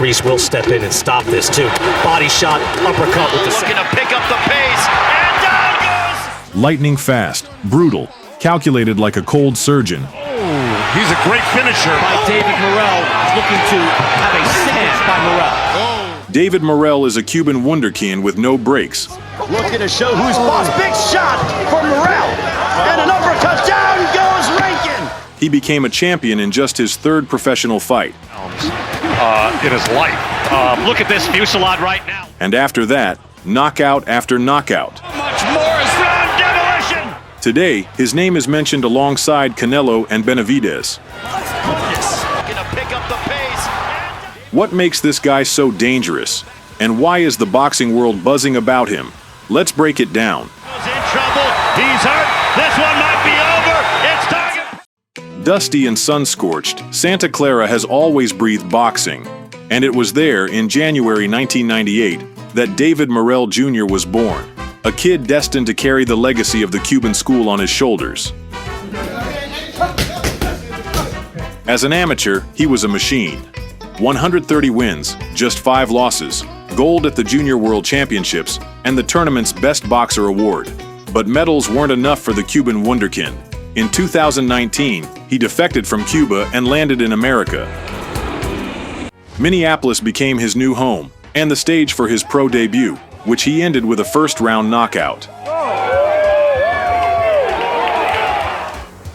Reese will step in and stop this too. Body shot, uppercut with the looking to pick up the pace, and down goes. Lightning fast, brutal, calculated like a cold surgeon. He's a great finisher. By David Morrell, looking to have a stand by Morrell. David Morrell is a Cuban wunderkind with no breaks. Looking to show who's boss. Big shot from Morrell. And an uppercut, down goes Rankin. He became a champion in just his third professional fight. In his life. Look at this fusillade right now. And after that, knockout after knockout. Much more is round demolition. Today, his name is mentioned alongside Canelo and Benavidez. Gonna pick up the pace. What makes this guy so dangerous? And why is the boxing world buzzing about him? Let's break it down. He's in trouble. He's hurt. This one might be over. It's target. Dusty and sun-scorched, Santa Clara has always breathed boxing. And it was there, in January 1998, that David Morrell Jr. was born, a kid destined to carry the legacy of the Cuban school on his shoulders. As an amateur, he was a machine. 130 wins, just 5 losses, gold at the Junior World Championships, and the tournament's Best Boxer award. But medals weren't enough for the Cuban wunderkind. In 2019, he defected from Cuba and landed in America. Minneapolis became his new home, and the stage for his pro debut, which he ended with a first-round knockout.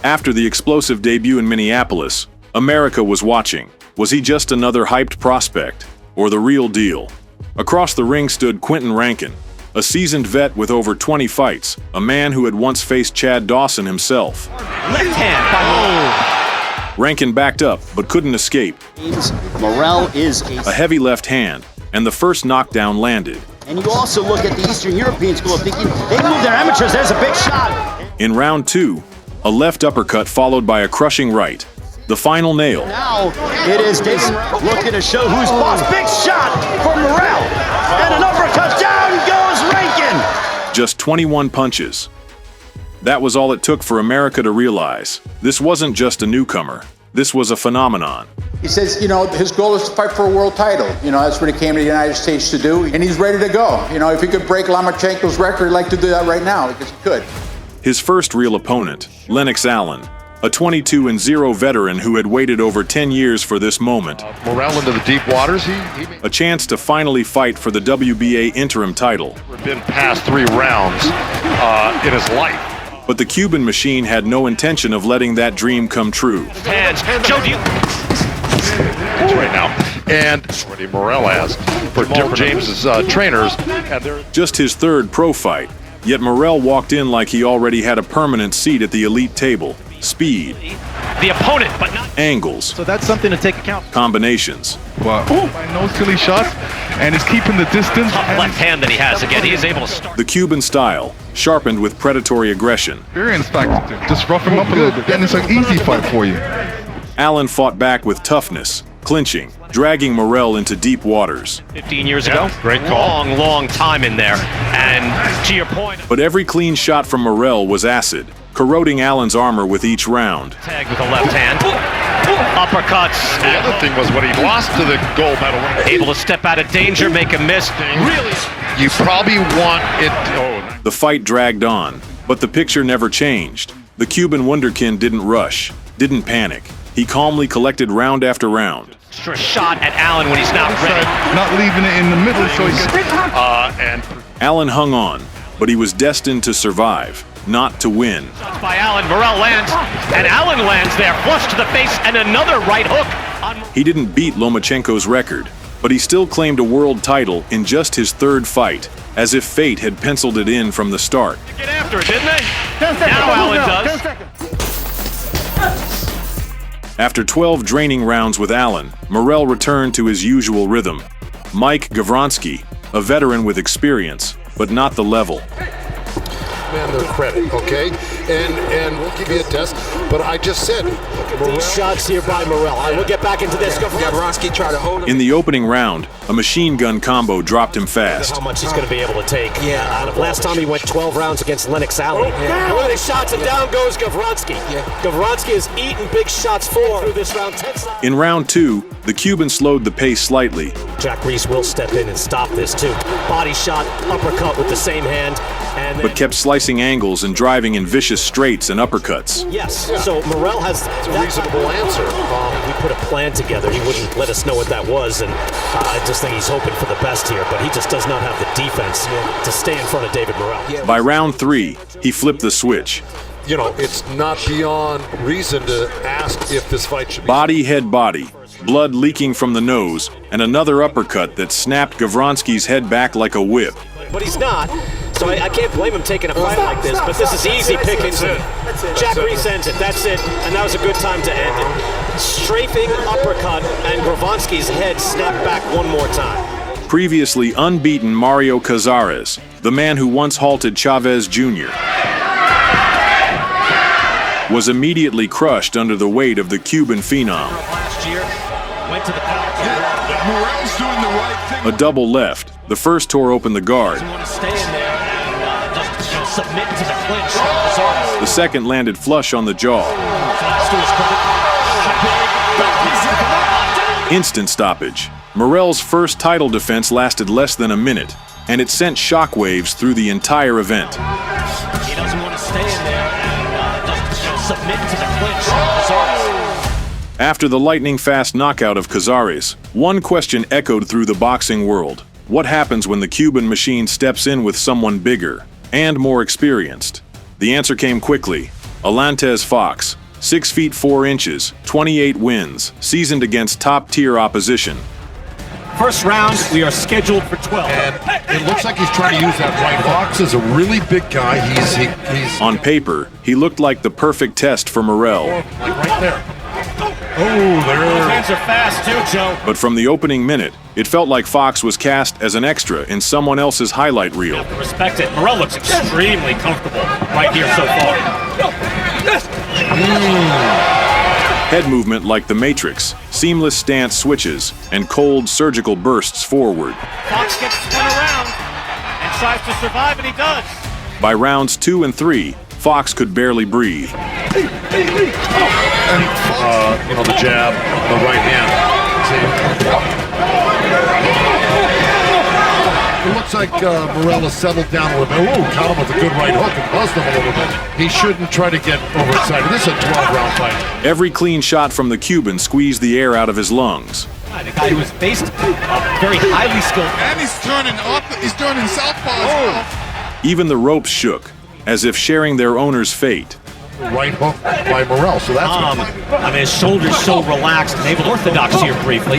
After the explosive debut in Minneapolis, America was watching. Was he just another hyped prospect, or the real deal? Across the ring stood Quentin Rankin, a seasoned vet with over 20 fights, a man who had once faced Chad Dawson himself. Left hand by Morrell. Rankin backed up, but couldn't escape. Morrell is A heavy left hand, and the first knockdown landed. And you also look at the Eastern European school of thinking, they move their amateurs, there's a big shot. In round 2, a left uppercut followed by a crushing right. The final nail. Now it is David looking to show who's boss. Big shot from Morrell. And an uppercut, down goes Rankin. Just 21 punches. That was all it took for America to realize this wasn't just a newcomer. This was a phenomenon. He says, his goal is to fight for a world title. That's what he came to the United States to do, and he's ready to go. If he could break Lomachenko's record, he'd like to do that right now, because he could. His first real opponent, Lennox Allen, a 22-0 veteran who had waited over 10 years for this moment. Morrell into the deep waters. A chance to finally fight for the WBA interim title. Been past 3 rounds in his life. But the Cuban machine had no intention of letting that dream come true. Hands, Joe, do you... right now. And what Morrell has for James's trainers. And just his third pro fight, yet Morrell walked in like he already had a permanent seat at the elite table. Speed. The opponent, but not... Angles. So that's something to take account. Combinations. Wow. No silly shots, and is keeping the distance. Tough left hand that he has again. He is able to start. The Cuban style, sharpened with predatory aggression. Experience factor. Just rough him up a little bit, then it's an easy fight for you. Allen fought back with toughness, clinching, dragging Morrell into deep waters. 15 years ago. Great call. Long time in there. And to your point... But every clean shot from Morrell was acid, corroding Allen's armor with each round. Tagged with a left hand. Uppercuts. The other thing was when he lost to the gold medal. Able to step out of danger, make a miss. Really? You probably want it... The fight dragged on, but the picture never changed. The Cuban wunderkind didn't rush, didn't panic. He calmly collected round after round. Extra shot at Allen when he's not ready. Not leaving it in the middle, so he gets... and Allen hung on, but he was destined to survive, not to win. Shots by Allen. Morrell lands, and Allen lands there, flush to the face, and another right hook. He didn't beat Lomachenko's record, but he still claimed a world title in just his third fight, as if fate had penciled it in from the start. Get after it, didn't they? Now Allen does. After 12 draining rounds with Allen, Morrell returned to his usual rhythm. Mike Gavronsky, a veteran with experience, but not the level. Man their credit, okay? And we'll give you a test, but I just said... These shots here by Morrell. I will get back into this. Gavronsky tried to hold him. In the opening round, A machine gun combo dropped him fast. How much he's going to be able to take. Last time he went 12 rounds against Lennox Allen. One of these shots and down goes Gavronski. Gavronski has eaten big shots through this round. In round 2, the Cuban slowed the pace slightly. Jack Reese will step in and stop this too. Body shot, uppercut with the same hand. And but kept slicing angles and driving in vicious straights and uppercuts. Yes, so Morrell has a reasonable answer. We put a plan together. He wouldn't let us know what that was, and I just think he's hoping for the best here, but he just does not have the defense to stay in front of David Morrell. By round 3, he flipped the switch. You know, it's not beyond reason to ask if this fight should be... Body, head, body. Blood leaking from the nose, and another uppercut that snapped Gavronski's head back like a whip. But he's not, so I can't blame him taking a fight like this, but this is easy pickings. Jack Reese ends it, that's it, and that was a good time to end it. Strafing uppercut, and Gavronski's head snapped back one more time. Previously unbeaten Mario Cazares, the man who once halted Chavez Jr., was immediately crushed under the weight of the Cuban phenom. Morrell's doing the right thing. A double left. The first tore open the guard. The second landed flush on the jaw. Instant stoppage. Morrell's first title defense lasted less than a minute, and it sent shockwaves through the entire event. He doesn't want to stay in there and just submit to the clinch. After the lightning-fast knockout of Cazares, one question echoed through the boxing world. What happens when the Cuban machine steps in with someone bigger and more experienced? The answer came quickly. Alantez Fox, 6 feet 4 inches, 28 wins, seasoned against top-tier opposition. First round, we are scheduled for 12. And it looks like he's trying to use that right. Fox is a really big guy. He's On paper, he looked like the perfect test for Morrell. right there. Those hands are fast too, Joe. But from the opening minute, it felt like Fox was cast as an extra in someone else's highlight reel. Respect it. Morrell looks extremely comfortable right here so far. Head movement like the Matrix, seamless stance switches, and cold surgical bursts forward. Fox gets spun around and tries to survive, and he does. By rounds 2 and 3, Fox could barely breathe. You know, the jab, the right hand. It looks like Morrell has settled down a little bit. Oh, caught him with a good right hook and buzzed him a little bit. He shouldn't try to get overexcited. This is a 12-round fight. Every clean shot from the Cuban squeezed the air out of his lungs. The guy who was faced very highly skilled. And he's turning southpaw as well. Even the ropes shook, as if sharing their owner's fate. Right hook by Morrell, so that's I mean, his shoulders so relaxed and able orthodox here briefly.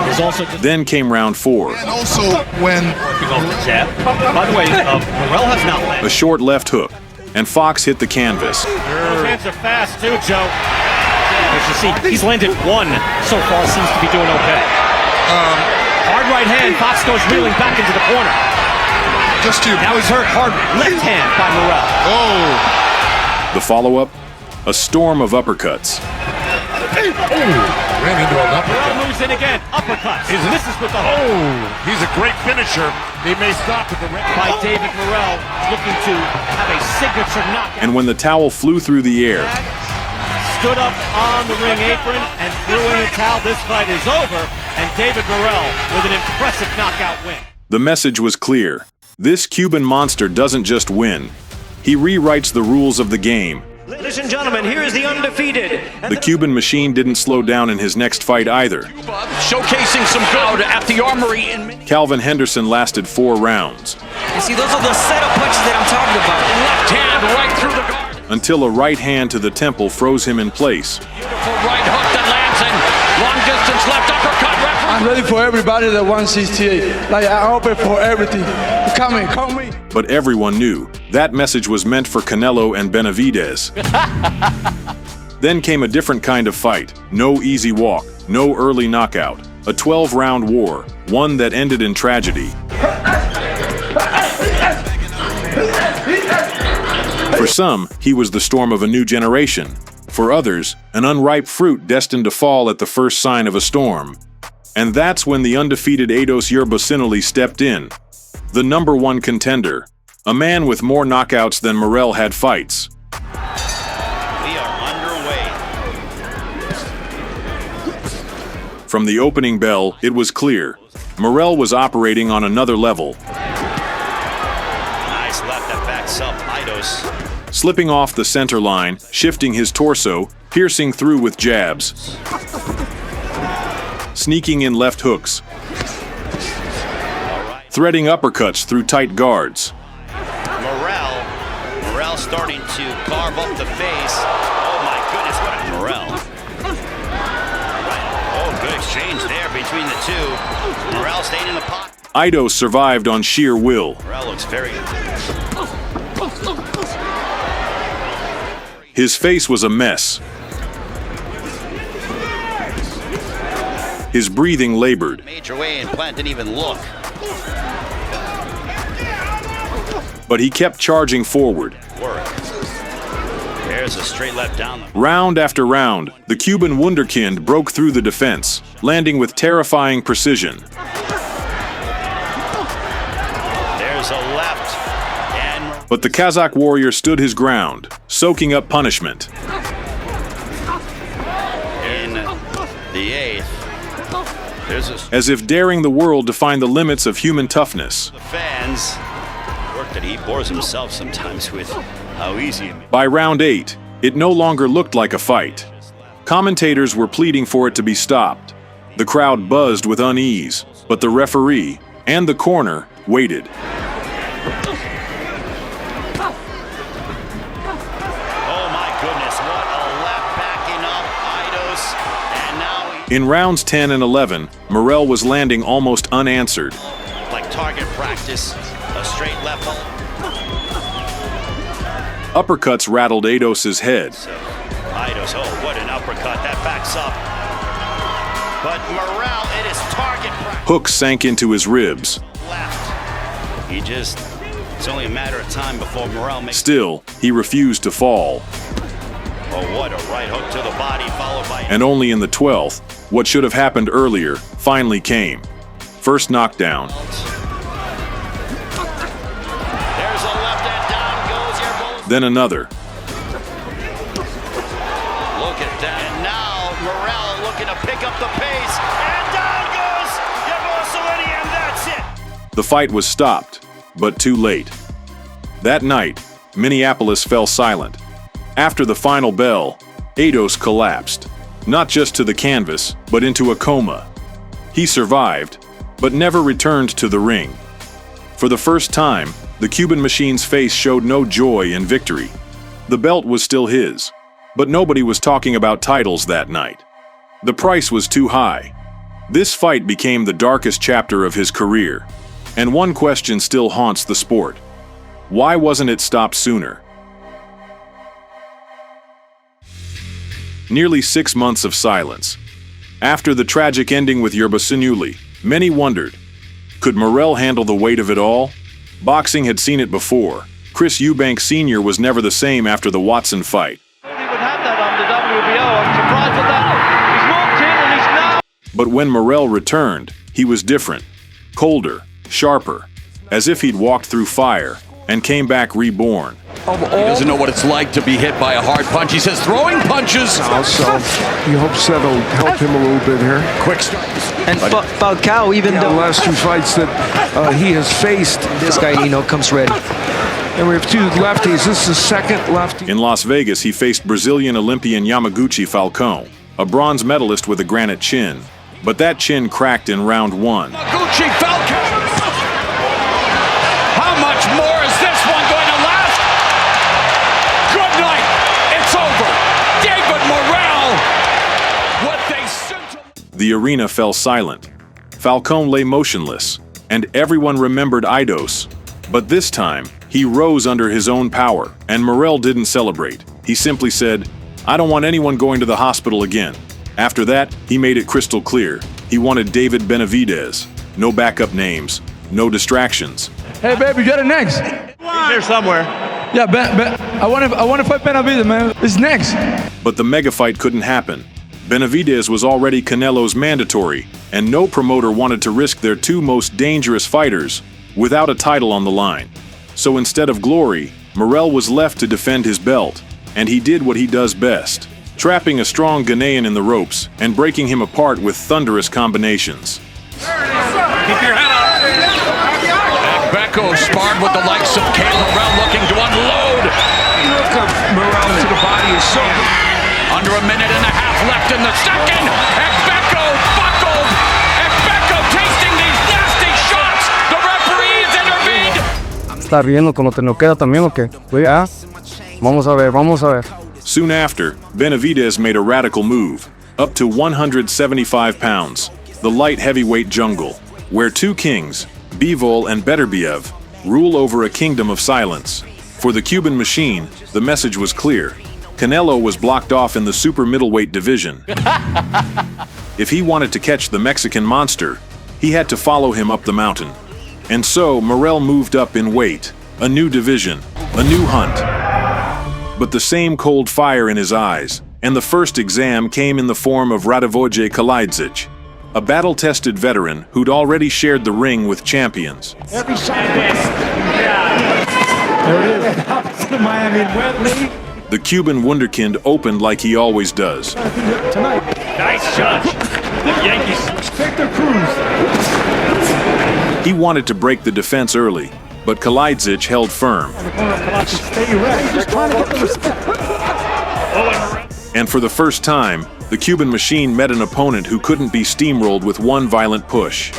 There's also Then came round 4. And also when working off the jab. By the way, Morrell has not landed. A short left hook, and Fox hit the canvas. Those hands are fast too, Joe. As you see, he's landed one so far, seems to be doing okay. Hard right hand, Fox goes reeling back into the corner. Now he's hurt hard left hand by Morrell. oh, The follow-up, a storm of uppercuts. ran into an uppercut. Morrell moves in again, uppercuts. Misses with the hook. Oh, he's a great finisher. He may stop at the red. By David Morrell, looking to have a signature knockout. And when the towel flew through the air, Stood up on the ring apron and threw in a towel. This fight is over, and David Morrell with an impressive knockout win. the message was clear. This Cuban monster doesn't just win. He rewrites the rules of the game. Ladies and gentlemen, here is the undefeated. The Cuban machine didn't slow down in his next fight either. Showcasing some good at the Armory in Calvin Henderson lasted 4 rounds. You see, those are the setup punches that I'm talking about. left hand right through the guard. Until a right hand to the temple froze him in place. Beautiful right hook that lands and long distance left uppercut. I'm ready for everybody that 168. Like, I'm open for everything. Call me. But everyone knew that message was meant for Canelo and Benavidez. Then came a different kind of fight. No easy walk, no early knockout. A 12-round war, one that ended in tragedy. For some, he was the storm of a new generation. For others, an unripe fruit destined to fall at the first sign of a storm. And that's when the undefeated Eidos Yerbasinuli stepped in. The #1 contender, a man with more knockouts than Morrell had fights. We are underway. From the opening bell, it was clear. Morrell was operating on another level. Nice left that backs up Eidos. Slipping off the center line, shifting his torso, piercing through with jabs. Sneaking in left hooks. Threading uppercuts through tight guards. Morrell starting to carve up the face. Oh my goodness, what a Morrell. Right. Oh, good exchange there between the two. Morrell staying in the pot. Eidos survived on sheer will. Morrell looks very... His face was a mess. His breathing labored. Major way and Plant didn't even look. But he kept charging forward. Work. There's a straight left down the... Round after round, the Cuban wunderkind broke through the defense, landing with terrifying precision. There's a left. And... But the Kazakh warrior stood his ground, soaking up punishment. In the 8th. There's a... As if daring the world to find the limits of human toughness. The fans... that he bores himself sometimes with how easy it... By round 8, it no longer looked like a fight. Commentators were pleading for it to be stopped. The crowd buzzed with unease, but the referee and the corner waited. Oh my goodness, what a left backing up Eidos, and now he... In rounds 10 and 11, Morrell was landing almost unanswered. Like target practice. A straight left hook. Uppercuts rattled Eidos' head. So, Eidos, oh, what an uppercut. That backs up. But Morrell, it is target practice. Hooks sank into his ribs. Left. It's only a matter of time before Morrell makes... Still, he refused to fall. Oh, what a right hook to the body, followed by... And only in the 12th, what should have happened earlier finally came. First knockdown. Then another. Look at that. And now Morrell looking to pick up the pace. And down goes Yerbasinuli, and that's it. The fight was stopped, but too late. That night, Minneapolis fell silent. After the final bell, Eidos collapsed, not just to the canvas, but into a coma. He survived, but never returned to the ring. For the first time, the Cuban machine's face showed no joy in victory. The belt was still his, but nobody was talking about titles that night. The price was too high. This fight became the darkest chapter of his career, and one question still haunts the sport. Why wasn't it stopped sooner? Nearly 6 months of silence. After the tragic ending with Yerbasinuli, many wondered, could Morrell handle the weight of it all? Boxing had seen it before. Chris Eubank Sr. was never the same after the Watson fight. He would have that on the WBO. I'm surprised at that. He's walked in and he's now... But when Morrell returned, he was different. Colder, sharper, as if he'd walked through fire and came back reborn. He doesn't know what it's like to be hit by a hard punch. He says throwing punches. So he hopes that'll help him a little bit here. Quick start. And Falcao, even though the last 2 fights that he has faced, this guy, comes ready. And we have 2 lefties. This is the second lefty. In Las Vegas, he faced Brazilian Olympian Yamaguchi Falcão, a bronze medalist with a granite chin. But that chin cracked in round 1. Yamaguchi Falcão. How much more is this one going to last? Good night. It's over. David Morrell. What they sent to... The arena fell silent. Falcão lay motionless, and everyone remembered Eidos. But this time, he rose under his own power, and Morrell didn't celebrate. He simply said, "I don't want anyone going to the hospital again." After that, he made it crystal clear. He wanted David Benavidez. No backup names, no distractions. Hey, baby, you're the next. He's here somewhere. Yeah, I want to fight Benavidez, man. It's next. But the mega fight couldn't happen. Benavidez was already Canelo's mandatory, and no promoter wanted to risk their two most dangerous fighters without a title on the line. So instead of glory, Morrell was left to defend his belt, and he did what he does best, trapping a strong Ghanaian in the ropes and breaking him apart with thunderous combinations. Keep your head up. Becco sparred with the likes of Morrell looking to unload. Look up Morrell to the body is so. Under a minute and a half left in the second. Becco buckled. Becco tasting these nasty shots. The referee has intervened. ¿Está riendo cuando te noquea también o qué? Vamos a ver, vamos a ver. Soon after, Benavidez made a radical move, up to 175 pounds, the light heavyweight jungle, where two kings, Bivol and Beterbiev, rule over a kingdom of silence. For the Cuban machine, the message was clear. Canelo was blocked off in the super middleweight division. If he wanted to catch the Mexican monster, he had to follow him up the mountain. And so Morrell moved up in weight, a new division, a new hunt. But the same cold fire in his eyes, and the first exam came in the form of Radivoje Kalidzic, a battle-tested veteran who'd already shared the ring with champions. Every shot. There it is. Miami. The Cuban wunderkind opened like he always does. Tonight. Nice shot. The Yankees. Respect their crews. He wanted to break the defense early, but Kalidzic held firm. Stay ready. Just trying to get the respect. And for the first time, the Cuban machine met an opponent who couldn't be steamrolled with one violent push.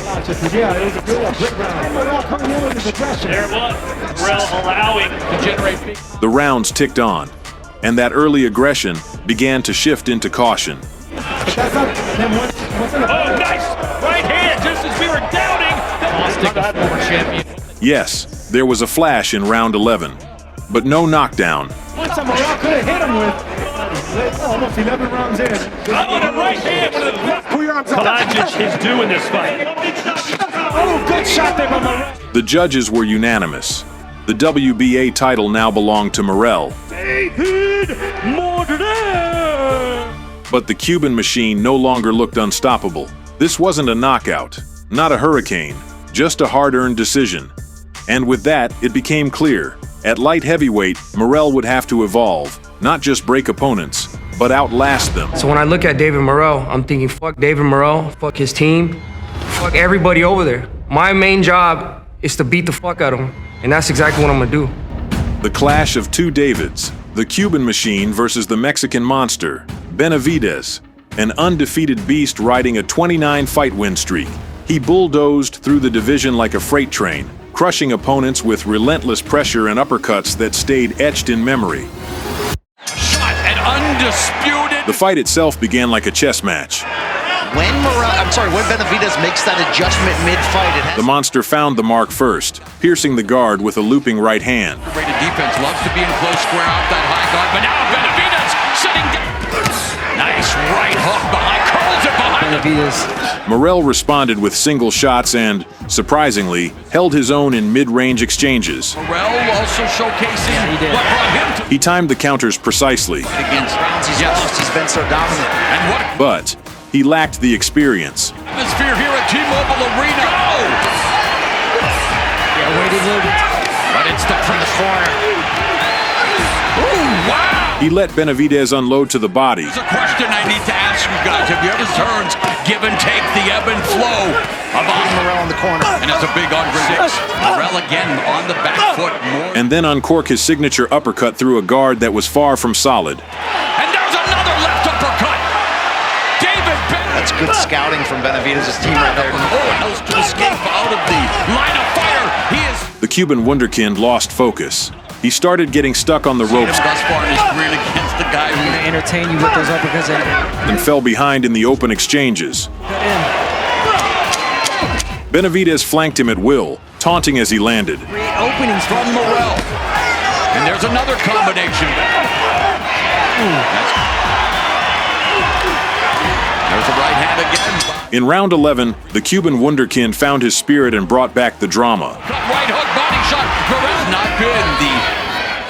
Yeah, it was a good round. Morrell coming in with his aggression. There it was. Morrell allowing to generate big. The rounds ticked on, and that early aggression began to shift into caution. Oh, nice! Right hand, just as we were doubting. Former champion. Yes, there was a flash in round 11, but no knockdown. Once Morrell could have hit him with almost 11 rounds in. Oh, the right hand. Pull your arms up. Prodigy is due in this fight. Oh, good shot there by Morrell. The judges were unanimous. The WBA title now belonged to Morrell. But the Cuban machine no longer looked unstoppable. This wasn't a knockout, not a hurricane, just a hard-earned decision. And with that, it became clear. At light heavyweight, Morrell would have to evolve, not just break opponents, but outlast them. So when I look at David Morrell, I'm thinking, fuck David Morrell, fuck his team, fuck everybody over there. My main job is to beat the fuck out of him, and that's exactly what I'm gonna do. The clash of two Davids, the Cuban machine versus the Mexican monster, Benavidez, an undefeated beast riding a 29-fight win streak. He bulldozed through the division like a freight train, crushing opponents with relentless pressure and uppercuts that stayed etched in memory. Shot and undisputed. The fight itself began like a chess match. When Benavidez makes that adjustment mid-fight, The monster found the mark first, piercing the guard with a looping right hand. Rated defense loves to be in close square off that high guard, but now Benavidez sitting down. Nice right hook behind, curls it behind. Benavidez. Morrell responded with single shots and, surprisingly, held his own in mid-range exchanges. Morrell also showcasing what brought him to. He timed the counters precisely, against rounds he's lost, he's been so dominant. And what but he lacked the experience. atmosphere here at T-Mobile Arena. Oh! Yeah, waited a little bit. But it's from the corner. Ooh, wow! He let Benavidez unload to the body. There's a question I need to ask you guys. Have you ever turned give and take, the ebb and flow of Morrell in the corner? And it's a big Andre 6. Morrell again on the back foot. More. And then uncork his signature uppercut through a guard that was far from solid. And there's another left uppercut. David Ben. That's good scouting from Benavidez' team right there. Oh, else to escape out of the line of fire. He is. The Cuban wunderkind lost focus. He started getting stuck on the ropes Thus far in his career against the guy who Entertain you with those uppercuts. and fell behind in the open exchanges. Benavidez flanked him at will, taunting as he landed. Great openings from Morrell. And there's another combination. There's a right hand again. In round 11, the Cuban wunderkind found his spirit and brought back the drama. Right hook, body shot. Morrell's not been the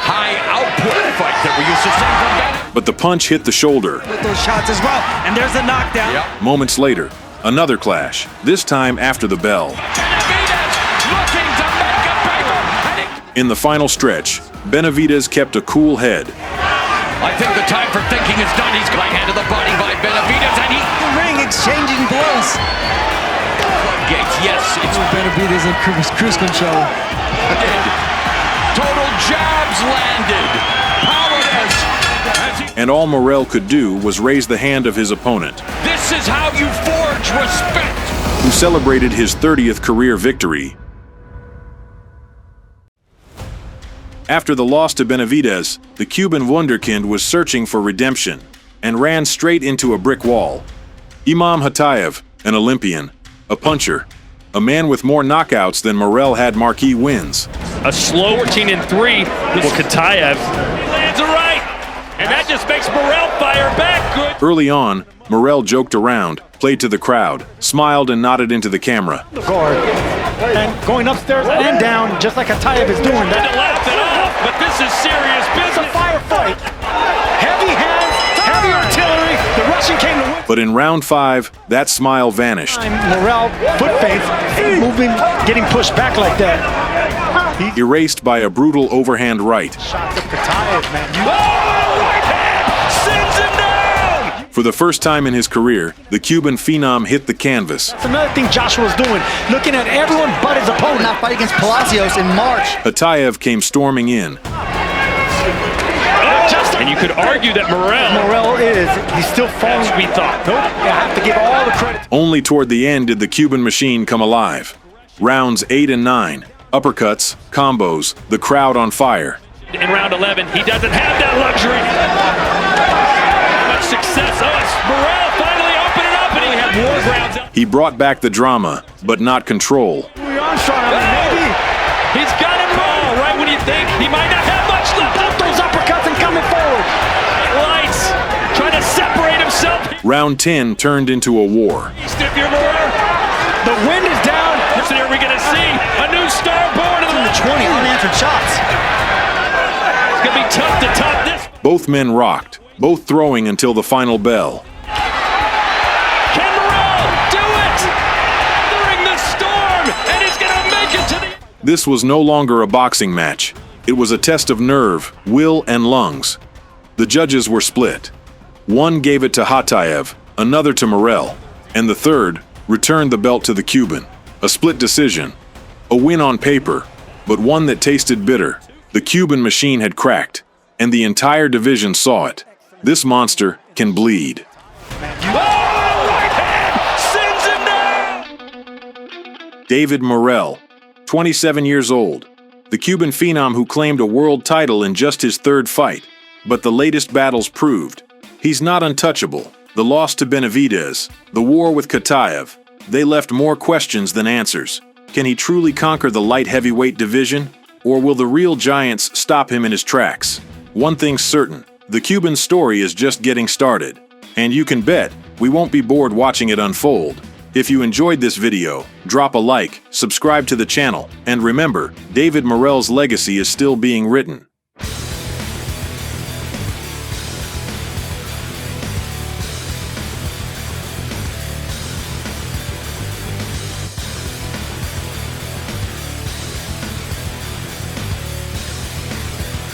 high output fight that we used to see from Benavidez. but the punch hit the shoulder. With those shots as well, and there's the knockdown. Yep. Moments later, another clash, this time after the bell. In the final stretch, Benavidez kept a cool head. I think the time for thinking is done. He's right hand to the body by Benavidez, and the ring exchanging blows. Gates, yes, it's Benavidez in cruise control. Total jabs landed. Powerless. And all Morrell could do was raise the hand of his opponent. This is how you forge respect. Who celebrated his 30th career victory. After the loss to Benavidez, the Cuban wunderkind was searching for redemption and ran straight into a brick wall. Imam Hatayev, an Olympian, a puncher, a man with more knockouts than Morrell had marquee wins. A slow 14-3. Well, Katayev lands a right, and that just makes Morrell fire back good. Early on, Morrell joked around, played to the crowd, smiled and nodded into the camera. Guard. And going upstairs and down, just like Katayev is doing that. To laugh it off, but this is serious business. It's a firefight. Heavy hands, heavy artillery. The Russian came to win. But in round 5, that smile vanished. Morrell, foot feint, moving, getting pushed back like that. Erased by a brutal overhand right. Shots of Katayev, man. Right hand sends him down! For the first time in his career, the Cuban phenom hit the canvas. That's another thing Joshua's doing, looking at everyone but his opponent. Not fight against Palacios in March. Hatayev came storming in. And you could argue that Morrell he's still falling. As we thought. Nope, I have to give all the credit. Only toward the end did the Cuban machine come alive. Rounds 8 and 9, uppercuts, combos, the crowd on fire. In round 11, he doesn't have that luxury. Much success. Morrell finally opening up, and he had more grounds. He brought back the drama, but not control. Maybe. He's got him all right when you think he might not have much left. Out those uppercuts and coming forward. Lights, trying to separate himself. Round 10 turned into a war. Stiff your Morrell. The wind is down. Listen, are we going to see a new star born in the 20 unanswered shots. It's going to be tough to top this. Both men rocked, both throwing until the final bell. Can Morrell do it? During the storm, and he's going to make it to the... This was no longer a boxing match. It was a test of nerve, will, and lungs. The judges were split. One gave it to Hatayev, another to Morrell, and the third returned the belt to the Cuban. A split decision. A win on paper, but one that tasted bitter. The Cuban machine had cracked, and the entire division saw it. This monster can bleed. Right hand sends him down! David Morrell, 27 years old. The Cuban phenom who claimed a world title in just his 3rd fight. But the latest battles proved he's not untouchable. The loss to Benavidez, the war with Katayev, they left more questions than answers. Can he truly conquer the light heavyweight division? Or will the real giants stop him in his tracks? One thing's certain, the Cuban story is just getting started. And you can bet we won't be bored watching it unfold. If you enjoyed this video, drop a like, subscribe to the channel, and remember, David Morrell's legacy is still being written.